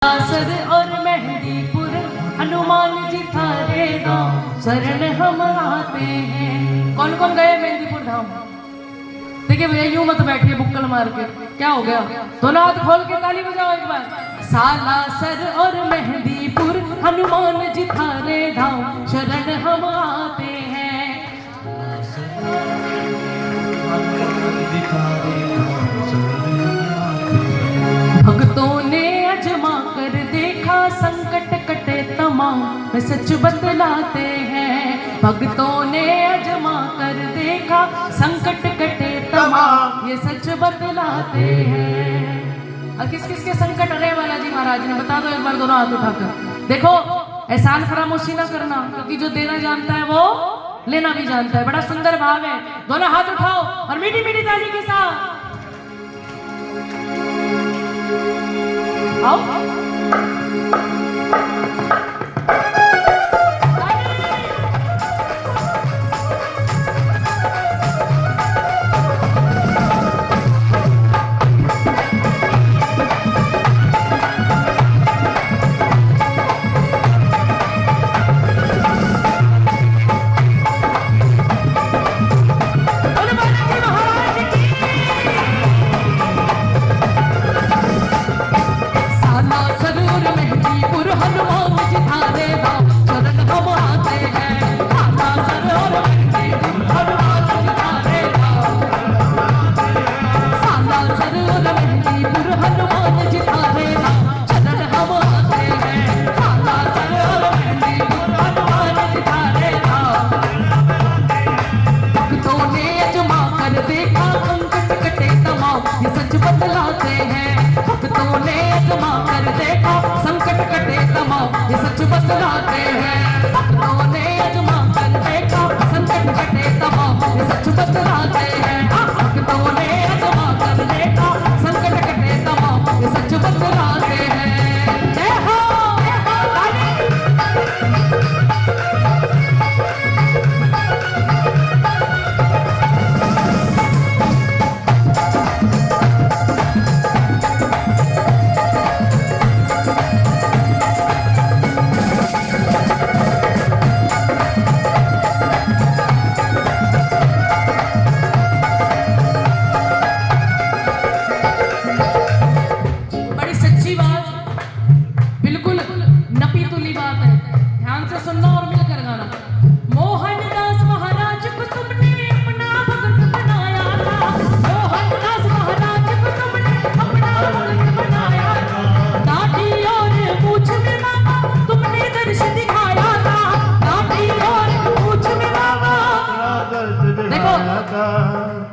Sir और मेहंदीपुर हनुमान जी थारे गाँव शरण हम आते हैं। कौन कौन गए मेहंदीपुर धाम? देखिए भैया यूं मत बैठिए बुक्कल मार के, क्या हो गया? दोनों हाथ खोल के ताली बजाओ एक बार। सालासर और मेहंदीपुर हनुमान जी थारे धाम शरण हम आते हैं। भक्तों ने अजमा कर देखा संकट कटे तमाम वे सच बतलाते हैं। भक्तों ने अजमा कर देखा संकट कटे तमाम ये सच बतलाते हैं। और किस किस के संकट हरे बालाजी महाराज ने बता दो एक बार दोनों हाथ उठाकर। देखो एहसान फरामोशी ना करना, क्योंकि जो देना जानता है वो लेना भी जानता है। बड़ा सुंदर भाव है। दोनों हाथ उठाओ और मीठी मीठी ताली के साथ आओ।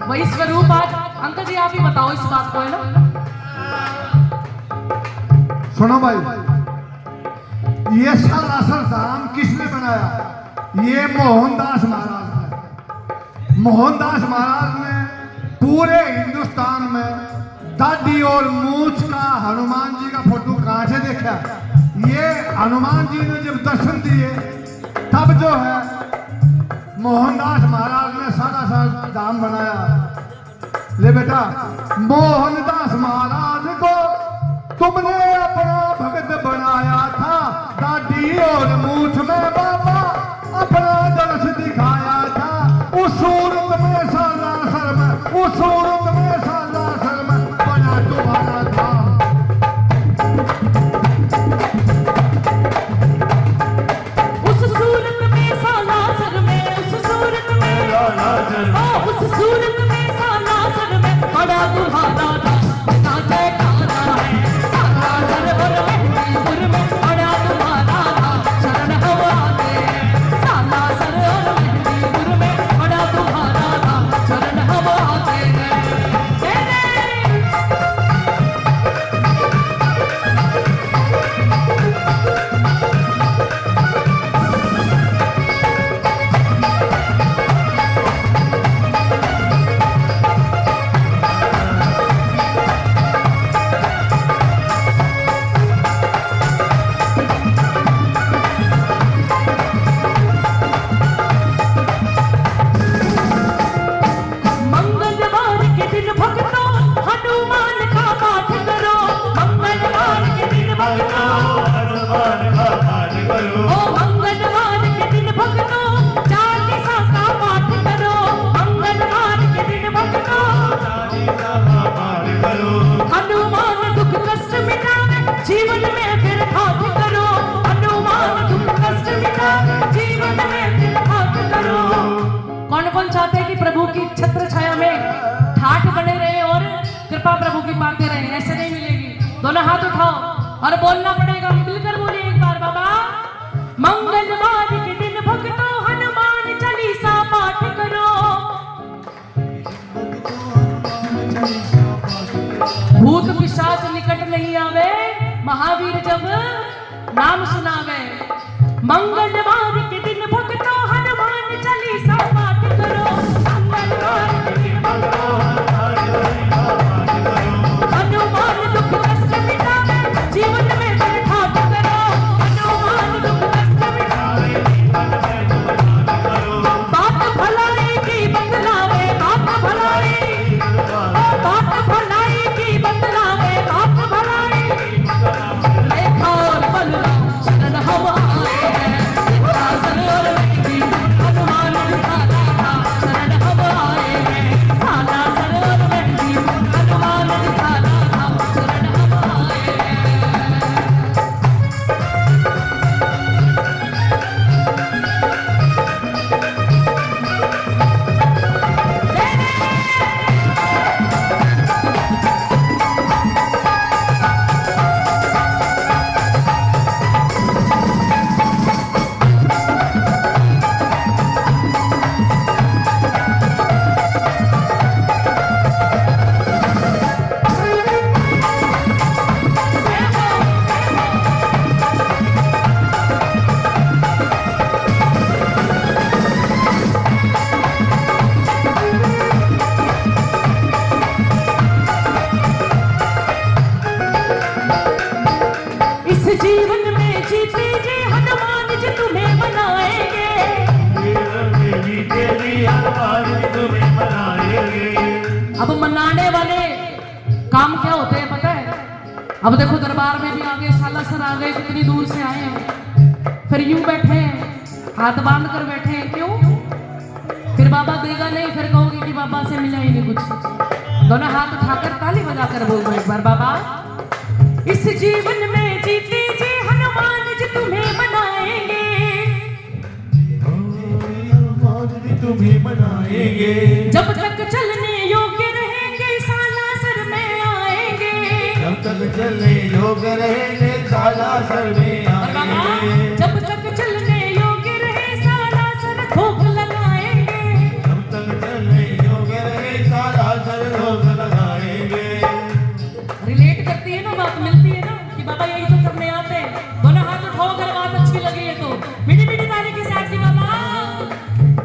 वही स्वरूप आज अंकल जी आप ही बताओ इस बात को, है ना? सुनो भाई, ये सालासर धाम किसने बनाया? ये मोहनदास महाराज ने। मोहनदास महाराज ने पूरे हिंदुस्तान में दाढ़ी और मूछ का हनुमान जी का फोटो कहां से देखा? ये हनुमान जी ने जब दर्शन दिए तब जो है मोहनदास महाराज ने सालासर धाम बनाया। ले बेटा, मोहनदास महाराज को तुमने अपना भक्त बनाया था, दाढ़ी और मूछ में बाबा अपना दर्श दिखाया था। उस सूरत में सालासर में, उस सूरत में सालासर में बना तुम्हारा था। उस सूरत में सालासर में, उस सूरत में, उस सूरत में सालासर में बड़ा तुम्हारा था। जयकारा है सालासर जीवन में फिर ठाठ करो, हनुमान दुख कष्ट मिटा जीवन में फिर ठाठ करो। कौन कौन चाहते हैं कि प्रभु की छत्र छाया में ठाठ बने रहे और कृपा प्रभु की पाते रहे? ऐसे नहीं मिलेगी। दोनों हाथ उठाओ और बोलना पड़ेगा, मिलकर बोलिए एक बार। बाबा मंगलवार के दिन भक्तों हनुमान चालीसा पाठ करो, भूत पिशाच निकट नहीं आवे, महावीर जब नाम सुनावे। मंगलवार के दिन भक्तों हनुमान चालीसा पाठ करो, मंगलवार के दिन भक्तों हनुमान दुख कष्ट मिटावे जीवन में फिर ठाठ करो, हनुमान दुख कष्ट मिटावे बात भलाई की बतलावे, बात भलाई, बात भलाई की बतलावे, बात भलाई। लेखा और बलराम शरण हम आए हैं, लेखा सरोवर में भी हनुमान दिखाता था, शरण हम आए हैं। थाना सरोवर में भी हनुमान दिखाता था, शरण हम आए हैं। इस जीवन में जीते जी हनुमान जी तुम्हें बनाएंगे, अब मनाने वाले काम क्या होते हैं पता है? अब देखो दरबार में भी आ गए, सालासर आ गए, कितनी दूर से आए हैं, फिर यूं बैठे हैं, हाथ बांध कर बैठे हैं। क्यों? फिर बाबा देगा नहीं, फिर कहोगे कि बाबा से मिला ही नहीं कुछ। दोनों हाथ उठाकर ताली बजाकर बोल दो एक बार, बाबा इस जीवन में जीते जी हनुमान जी तुम्हें बनाएंगे, तुम्हें मनाएंगे, जब तक चलने योग्य रहेंगे सालासर में आएंगे, जब तक चलने योग्य रहेंगे सालासर में और बाबा आएंगे, जब तक चलने योग्य रहे सालासर थोक लगाएंगे, जब तक चलने योग्य रहे सालासर लोग लगाएंगे। रिलेट करती है ना बात, मिलती है ना कि बाबा यही तो करने आते हैं। दोनों हाथ उठाओ अगर बात अच्छी लगी है तो मीठी मीठी ताली के साथ जी। बाबा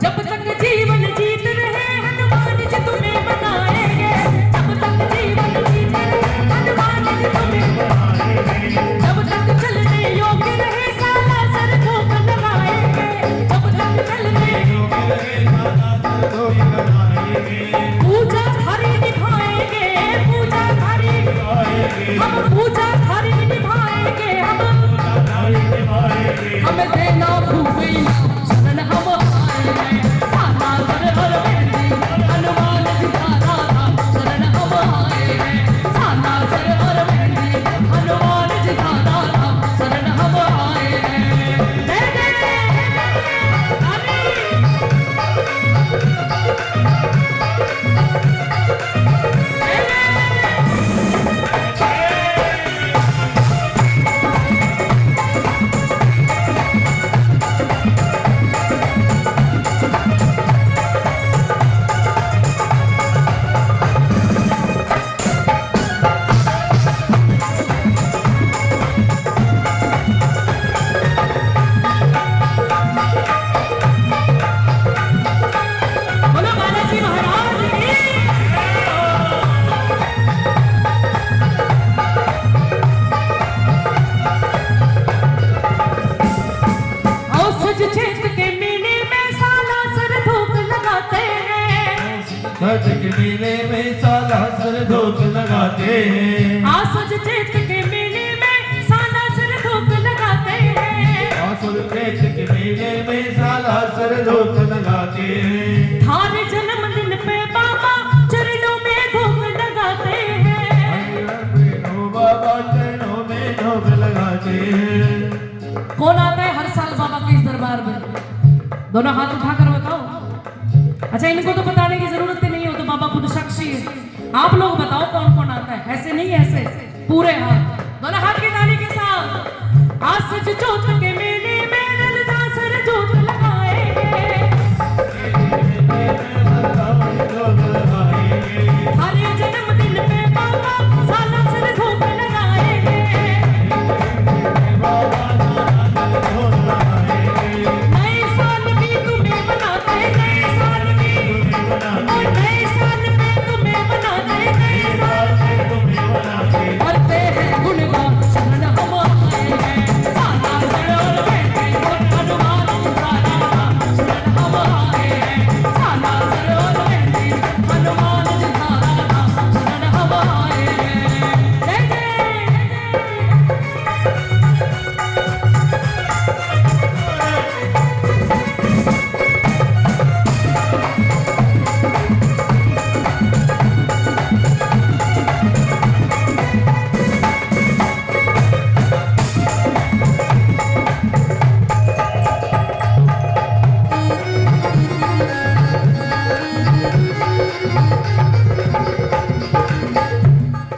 जब तक जीवन जीत रहे हनुमान जी तुम्हें बनाएंगे, जब तक जीवन जीत रहे हनुमान जी तुम्हें बनाएंगे, जब तक चलने योग्य रहे सालासर थोक लगाएंगे, जब तक चलने योग्य रहे सालासर लोग लगाएंगे, पूजा थारी निभाएंगे, पूजा थारी हम पूजा थारी निभाएंगे, हमें देना भूमि शरण हम आए हैं, सालासर हर मेहंदी हनुमान दिखाता था, शरण हम आए हैं, सालासर हर मेहंदी हनुमान दिखाता था, शरण हम आए हैं। दे दे ताली। बोलो बालाजी महाराज की। औसत क्षेत्र के मेले में सालासर थोक लगाते हैं, सच के मेले में सालासर धोख लगाते हैं, औसत क्षेत्र के मेले में सालासर थोक लगाते हैं, आसुर प्रेत के मेले में सालासर धोख लगाते हैं, थारे जन्मदिन पे बाबा चरणों में धूप लगाते हैं, ओ बाबा चरणों में रोक लगाते हैं। कौन आता है हर साल बाबा के इस दरबार में? दोनों हाथ उठाकर बताओ। अच्छा, इनको तो बताने की जरूरत ही नहीं हो, तो बाबा खुद साक्षी है। आप लोग बताओ कौन कौन आता है? ऐसे नहीं, ऐसे पूरे हाथ, दोनों हाथ की ताली के साथ। आज सच जोत के मेले में ललदासर जोत लगाएंगे, हरे जन्मदिन पे बाबा साला सर धूप लगाएंगे। नए साल भी तुम्हें मनाते, नए साल भी, और नए साल पे तुम्हें मनाते, नए साल करते हैं गुणगान शरण हम आए हैं। साला सर और बेटे हनुमान तुम्हारा नाम शरण हम आए हैं। साला सर और बेटे हनुमान तुम्हारा नाम शरण हम आए हैं। जय जय।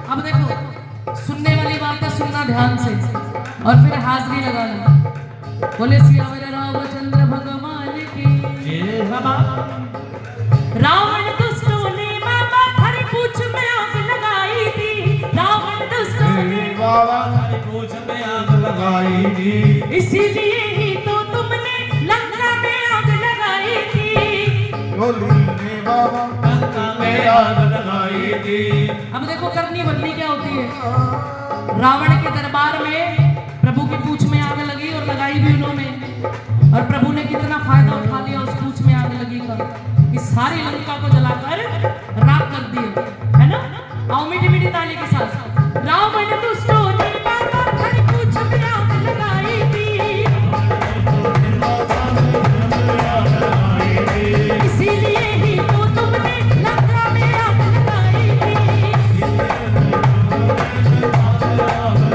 अब देखो, सुनने वाली बात है, सुनना ध्यान से और फिर हाजिरी लगाना। बोले सियावर रामचंद्र भगवान की। जय बाबा। रावण दुष्टों ने बाबा हरी पूछ में आग लगाई थी। रावण दुष्टों ने बाबा हरी पूछ में आग लगाई थी। इसीलिए ही तो तुमने लंका में आग लगाई थी। बाबा लंका में आग लगाई थी। अब देखो, करनी बदली क्या होती है। रावण के दरबार में प्रभु की पूछ में आग लगी और लगाई भी उन्होंने, और प्रभु ने कितना फायदा उठा लिया उस पूछ में आग लगी का, कि सारी लंका को जलाकर राख कर दिए, है ना। आओ मीठी मीठी ताली के साथ। रावण दुष्टों ने बाबा हरी पूछ में आग लगाई थी। इसीलिए ही तो तुमने लंका में आग लगाई थी।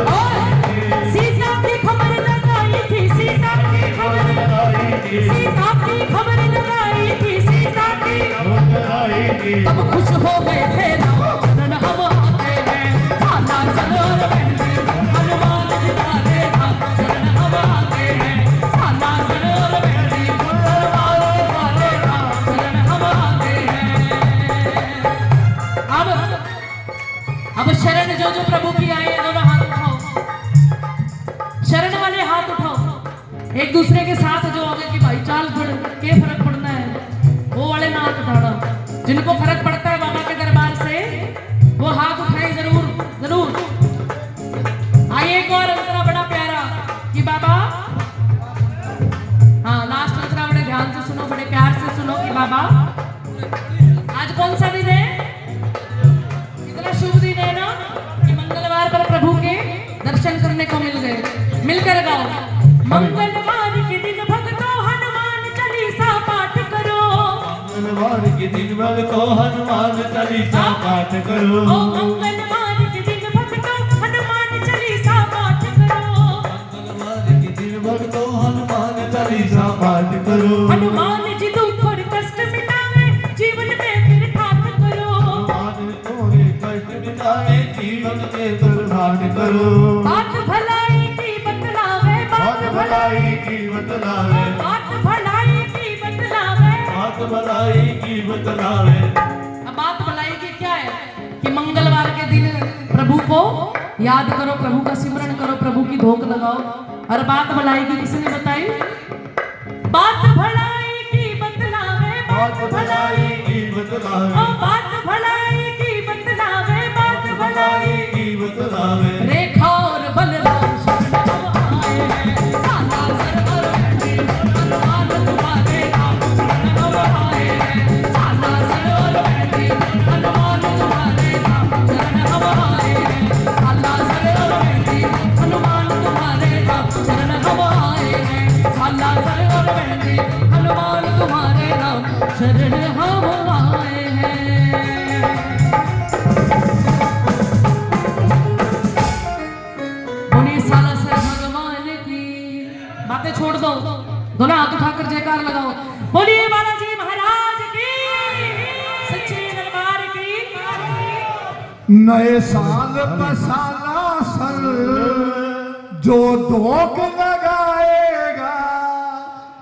और सीता की खबर लगाई थी, सीता की खबर लगाई थी, सीता की खबर लगाई थी, सीता की। तब खुश हो गए थे राम शरण हम आते हैं। साला सरोवर बहने हनुमान जी वाले राम शरण हम आते हैं। साला सरोवर बहने हनुमान जी वाले राम शरण हम आते हैं। अब शरण जो जो प्रभु की आए हैं, दोनों हाथ उठाओ। शरण वाले हाथ उठाओ। एक दूसरे के साथ जो आगे की भाई चाल पड़ के फर्क पड़ना है, वो वाले ना हाथ उठाना। जिनको फर्क पड़ता है बाबा के दरबार से, वो हाथ उठाए जरूर जरूर। आइए, एक और अंतरा बड़ा प्यारा कि बाबा, हाँ लास्ट अंतरा बड़े ध्यान से सुनो, बड़े प्यार से सुनो कि बाबा आज कौन सा दिन है? इतना शुभ दिन है ना कि मंगलवार पर प्रभु के दर्शन करने को मिल गए। मिलकर गाओ। मंगलवार के दिन भक्तों हनुमान चालीसा पाठ करो। मंगलवार के दिन भक्तों हनुमान चालीसा पाठ करो। ओ मंगलवार के दिन भक्तों हनुमान चालीसा पाठ करो। मंगलवार के दिन भक्तों हनुमान चालीसा पाठ करो। हनुमान जी दुख और कष्ट मिटावे, जीवन में फिर ठाठ करो। हनुमान तोरे कष्ट मिटावे, जीवन में दुर्धान करो। बात भलाई की बतलावे, बात भलाई की बतलावे, बात भलाई की बतलावे। बात भलाई की बतलावे। अब बात भलाई की क्या है कि मंगलवार के दिन प्रभु को याद करो, प्रभु का सिमरन करो, प्रभु की धोख लगाओ। और बात भलाई की किसने बताई? बात भलाई की बतलावे, बात भलाई की बतलावे, ओ बात भलाई की बतलावे, बात भलाई की बतलावे। रेखा और बलराम शरण हम आए हैं। साला सरवर बैठे हनुमान तुम्हारे नाम शरण हम आए हैं। साला सरवर बैठे हनुमान तुम्हारे नाम शरण हम आए हैं। साला सरवर बैठे हनुमान तुम्हारे नाम शरण हम आए हैं। साला सरवर बैठे हनुमान तुम्हारे नाम शरण हम आए हैं। जयकार लगाओ। बोलिए बालाजी महाराज की, सच्चे दरबार की। नए साल बसाला सर जो धोख लगाएगा,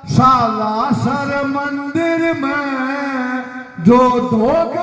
सालासर मंदिर में जो धोख